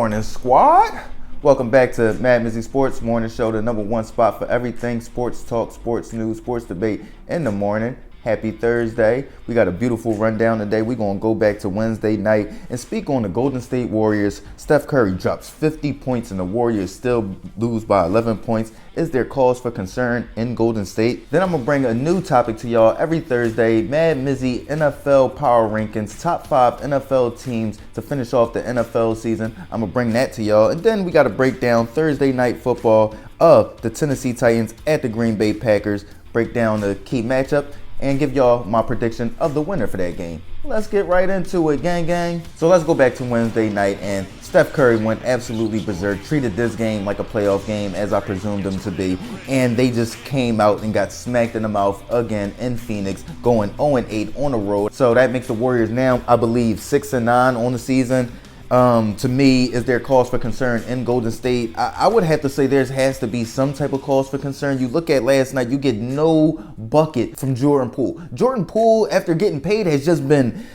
morning, squad. Welcome back to MadMizzy Sports Morning Show, the number one spot for everything sports talk, sports news, sports debate in the morning. Happy Thursday. We got a beautiful rundown today. We're going to go back to Wednesday night and speak on the Golden State Warriors. Steph Curry drops 50 points and the Warriors still lose by 11 points. Is there cause for concern in Golden State? Then I'm going to bring a new topic to y'all every Thursday. MadMizzy NFL Power Rankings, top 5 NFL teams to finish off the NFL season. I'm going to bring that to y'all. And then we got to break down Thursday night football of the Tennessee Titans at the Green Bay Packers. Break down the key matchup and give y'all my prediction of the winner for that game. Let's get right into it, gang. So let's go back to Wednesday night, and Steph Curry went absolutely berserk, treated this game like a playoff game, as I presumed them to be, and they just came out and got smacked in the mouth again in Phoenix, going 0-8 on the road. So that makes the Warriors now, I believe, 6-9 on the season. To me, is there cause for concern in Golden State? I would have to say there has to be some type of cause for concern. You look at last night, you get no bucket from Jordan Poole. Jordan Poole, after getting paid, has just been,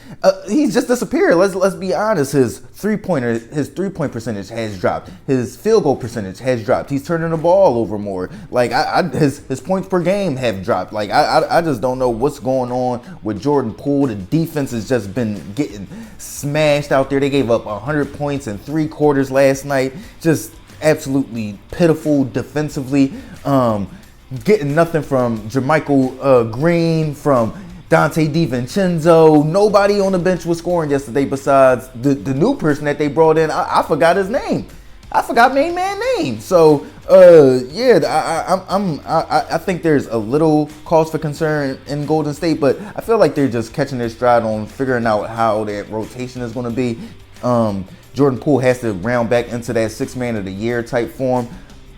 he's just disappeared. Let's be honest. His three-point percentage has dropped. His field goal percentage has dropped. He's turning the ball over more. Like his points per game have dropped. Like I just don't know what's going on with Jordan Poole. The defense has just been getting smashed out there. They gave up 100 points in 3 quarters last night. Just absolutely pitiful defensively. Getting nothing from Jermichael Green, from Dante DiVincenzo. Nobody on the bench was scoring yesterday besides the new person that they brought in. I forgot his name. I forgot main man name. So I think there's a little cause for concern in Golden State, but I feel like they're just catching their stride on figuring out how that rotation is going to be. Jordan Poole has to round back into that 6th man of the year type form.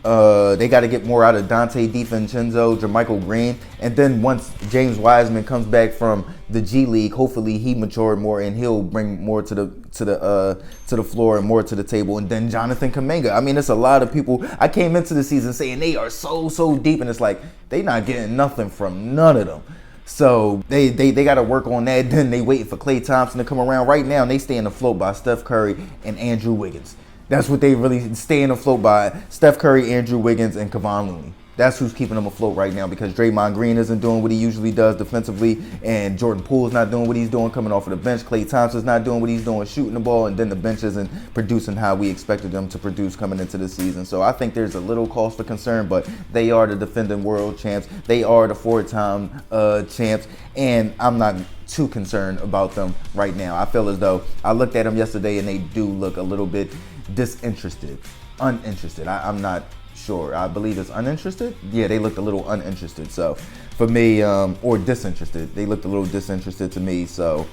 They got to get more out of Dante DiVincenzo, Jermichael Green, and then once James Wiseman comes back from the G League, hopefully he matured more and he'll bring more to the floor and more to the table. And then Jonathan Kuminga. I mean, it's a lot of people. I came into the season saying they are so deep, and it's like they not getting nothing from none of them. So they got to work on that. Then they waiting for Klay Thompson to come around. Right now, they staying afloat by Steph Curry and Andrew Wiggins. That's what they really staying afloat by. Steph Curry, Andrew Wiggins, and Kevon Looney. That's who's keeping them afloat right now, because Draymond Green isn't doing what he usually does defensively, and Jordan Poole's not doing what he's doing coming off of the bench. Klay Thompson's not doing what he's doing shooting the ball, and then the bench isn't producing how we expected them to produce coming into the season. So I think there's a little cause for concern, but they are the defending world champs. They are the 4-time champs, and I'm not too concerned about them right now. I feel as though I looked at them yesterday, and they do look a little bit uninterested. I'm not sure. I believe it's uninterested. Yeah, they looked a little uninterested. So for me, or disinterested. They looked a little disinterested to me. So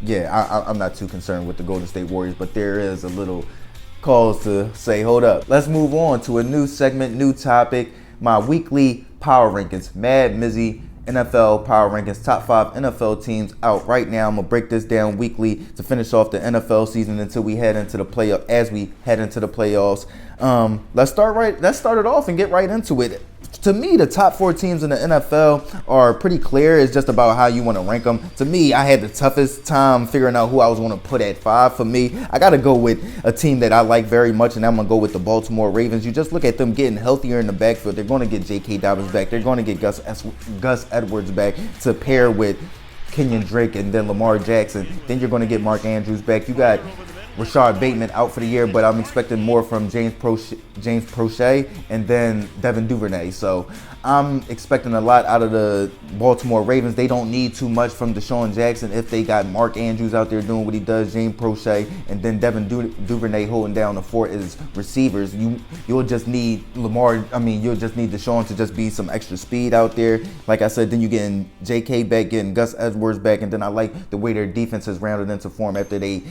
yeah, I'm not too concerned with the Golden State Warriors, but there is a little cause to say, hold up. Let's move on to a new segment, new topic. My weekly power rankings, MadMizzy NFL Power Rankings, top 5 NFL teams out right now. I'm gonna break this down weekly to finish off the NFL season until we head into the playoff. As we head into the playoffs, let's start it off and get right into it. To me, the top 4 teams in the NFL are pretty clear. It's just about how you want to rank them. To me, I had the toughest time figuring out who I was going to put at 5. For me, I got to go with a team that I like very much, and I'm going to go with the Baltimore Ravens. You just look at them getting healthier in the backfield. They're going to get J.K. Dobbins back. They're going to get Gus Edwards back to pair with Kenyon Drake and then Lamar Jackson. Then you're going to get Mark Andrews back. You got Rashad Bateman out for the year, but I'm expecting more from James Prochet and then Devin Duvernay. So I'm expecting a lot out of the Baltimore Ravens. They don't need too much from Deshaun Jackson if they got Mark Andrews out there doing what he does, James Prochet, and then Devin Duvernay holding down the fort as receivers. You'll just need you'll just need Deshaun to just be some extra speed out there. Like I said, then you're getting JK back, getting Gus Edwards back, and then I like the way their defense has rounded into form after they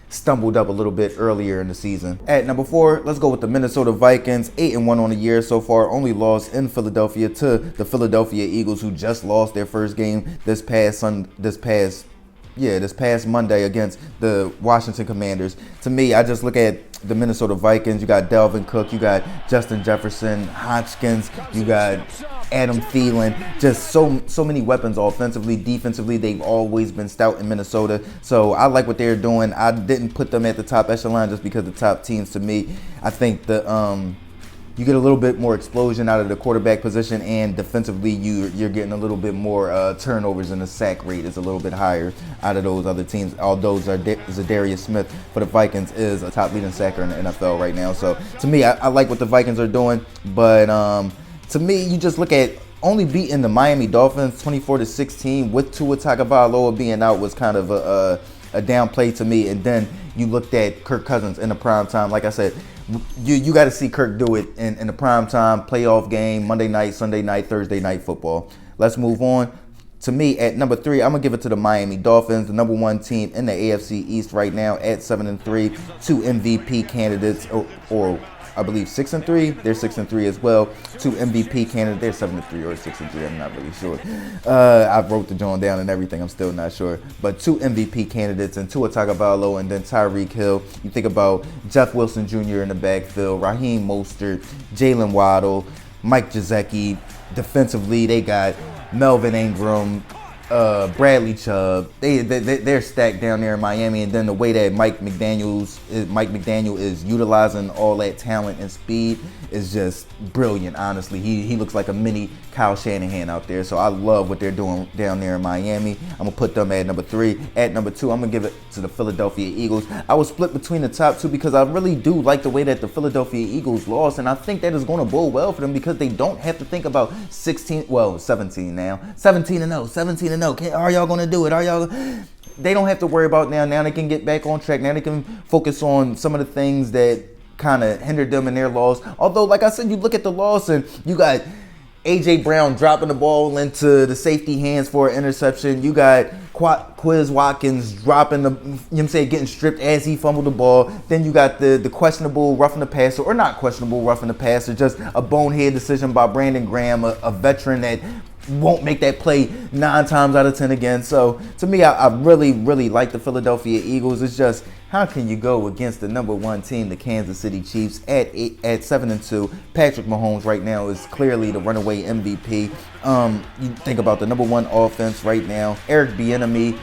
stumbled up a little bit earlier in the season. At number 4, let's go with the Minnesota Vikings. 8-1 on the year so far. Only lost in Philadelphia to the Philadelphia Eagles, who just lost their first game this past Monday against the Washington Commanders. To me, I just look at the Minnesota Vikings. You got Dalvin Cook, you got Justin Jefferson, Hodgkins, you got Adam Thielen, just so many weapons offensively, defensively. They've always been stout in Minnesota. So I like what they're doing. I didn't put them at the top echelon just because the top teams to me, I think you get a little bit more explosion out of the quarterback position, and defensively you're getting a little bit more turnovers, and the sack rate is a little bit higher out of those other teams. Although Zadarius Smith for the Vikings is a top leading sacker in the NFL right now. So to me, I like what the Vikings are doing, but to me, you just look at only beating the Miami Dolphins 24-16 with Tua Tagovailoa being out was kind of a down play to me. And then you looked at Kirk Cousins in the prime time. Like I said, you got to see Kirk do it in the prime time playoff game, Monday night, Sunday night, Thursday night football. Let's move on. To me, at number 3, I'm going to give it to the Miami Dolphins, the number 1 team in the AFC East right now at 7-3, 2 MVP candidates, or I believe 6-3. They're 6-3 as well. 2 MVP candidates. They're 7-3 or 6-3. I'm not really sure. I wrote the joint down and everything. I'm still not sure. But 2 MVP candidates and Tua Tagovailoa and then Tyreek Hill. You think about Jeff Wilson Jr. in the backfield, Raheem Mostert, Jalen Waddle, Mike Gesicki. Defensively, they got Melvin Ingram, Bradley Chubb. They're stacked down there in Miami, and then the way that Mike McDaniel is utilizing all that talent and speed is just brilliant. Honestly, he looks like a mini Kyle Shanahan out there. So I love what they're doing down there in Miami. I'm gonna put them at number 3. At number 2, I'm gonna give it to the Philadelphia Eagles. I was split between the top 2 because I really do like the way that the Philadelphia Eagles lost, and I think that is gonna bode well for them because they don't have to think about 17 now, 17-0. Are y'all gonna do it? They don't have to worry about now. Now they can get back on track. Now they can focus on some of the things that kind of hindered them in their loss. Although, like I said, you look at the loss and you got A.J. Brown dropping the ball into the safety hands for an interception. You got Quiz Watkins dropping getting stripped as he fumbled the ball. Then you got the questionable roughing the passer, or not questionable roughing the passer, just a bonehead decision by Brandon Graham, a veteran that won't make that play 9 times out of 10 again. So to me, I really, really like the Philadelphia Eagles. It's just, how can you go against the number 1 team, the Kansas City Chiefs, at 7-2? Patrick Mahomes right now is clearly the runaway MVP. You think about the number 1 offense right now: Eric Bieniemy,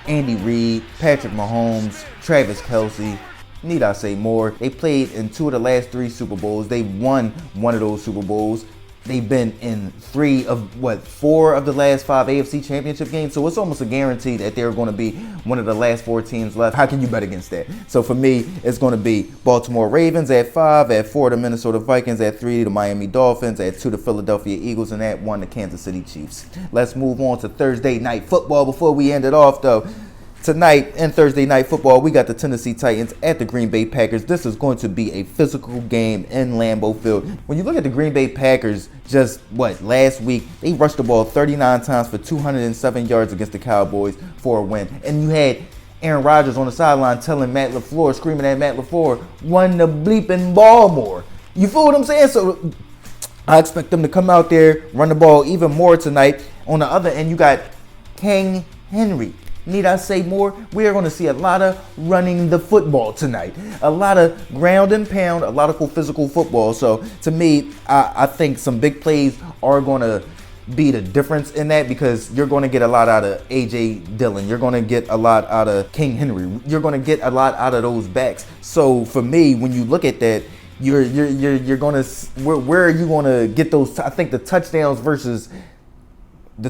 Andy Reid, Patrick Mahomes, Travis Kelce. Need I say more? They played in 2 of the last 3 Super Bowls. They won 1 of those Super Bowls. They've been in 4 of the last 5 AFC championship games. So it's almost a guarantee that they're going to be one of the last 4 teams left. How can you bet against that? So for me, it's going to be Baltimore Ravens at 5, at 4 the Minnesota Vikings, at 3 the Miami Dolphins, at 2 the Philadelphia Eagles, and at 1 the Kansas City Chiefs. Let's move on to Thursday night football. Before we end it off, though, tonight in Thursday night football, we got the Tennessee Titans at the Green Bay Packers. This is going to be a physical game in Lambeau Field. When you look at the Green Bay Packers, last week, they rushed the ball 39 times for 207 yards against the Cowboys for a win. And you had Aaron Rodgers on the sideline screaming at Matt LaFleur, run the bleeping ball more. You feel what I'm saying? So I expect them to come out there, run the ball even more tonight. On the other end, you got King Henry. Need I say more? We are going to see a lot of running the football tonight. A lot of ground and pound, a lot of physical football. So to me, I think some big plays are going to be the difference in that, because you're going to get a lot out of A.J. Dillon. You're going to get a lot out of King Henry. You're going to get a lot out of those backs. So for me, when you look at that, you're going to, where are you going to get those? I think the touchdowns versus the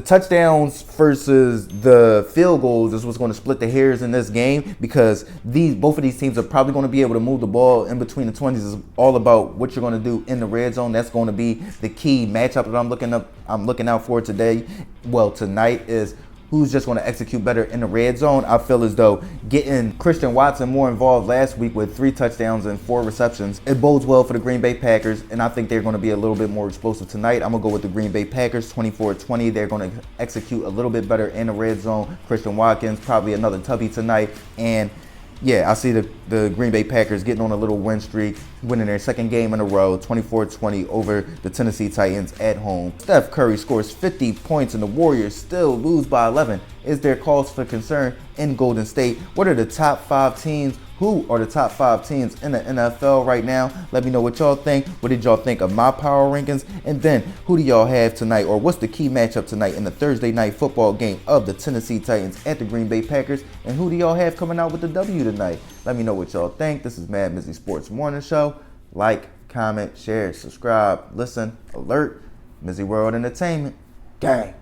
field goals is what's going to split the hairs in this game, because both of these teams are probably going to be able to move the ball in between the 20s. Is all about what you're going to do in the red zone. That's going to be the key matchup that I'm looking out for tonight is who's just going to execute better in the red zone. I feel as though getting Christian Watson more involved last week with 3 touchdowns and 4 receptions, it bodes well for the Green Bay Packers, and I think they're going to be a little bit more explosive tonight. I'm going to go with the Green Bay Packers, 24-20. They're going to execute a little bit better in the red zone. Christian Watkins, probably another tubby tonight, and yeah, I see the Green Bay Packers getting on a little win streak. winning their second game in a row, 24-20 over the Tennessee Titans at home. Steph Curry scores 50 points and the Warriors still lose by 11. Is there cause for concern in Golden State? What are the top 5 teams? Who are the top 5 teams in the NFL right now? Let me know what y'all think. What did y'all think of my power rankings? And then who do y'all have tonight, or what's the key matchup tonight in the Thursday night football game of the Tennessee Titans at the Green Bay Packers? And who do y'all have coming out with the W tonight? Let me know what y'all think. This is MadMizzy Sports Morning Show. Like, comment, share, subscribe, listen, alert. MizzyWorld Entertainment. Gang.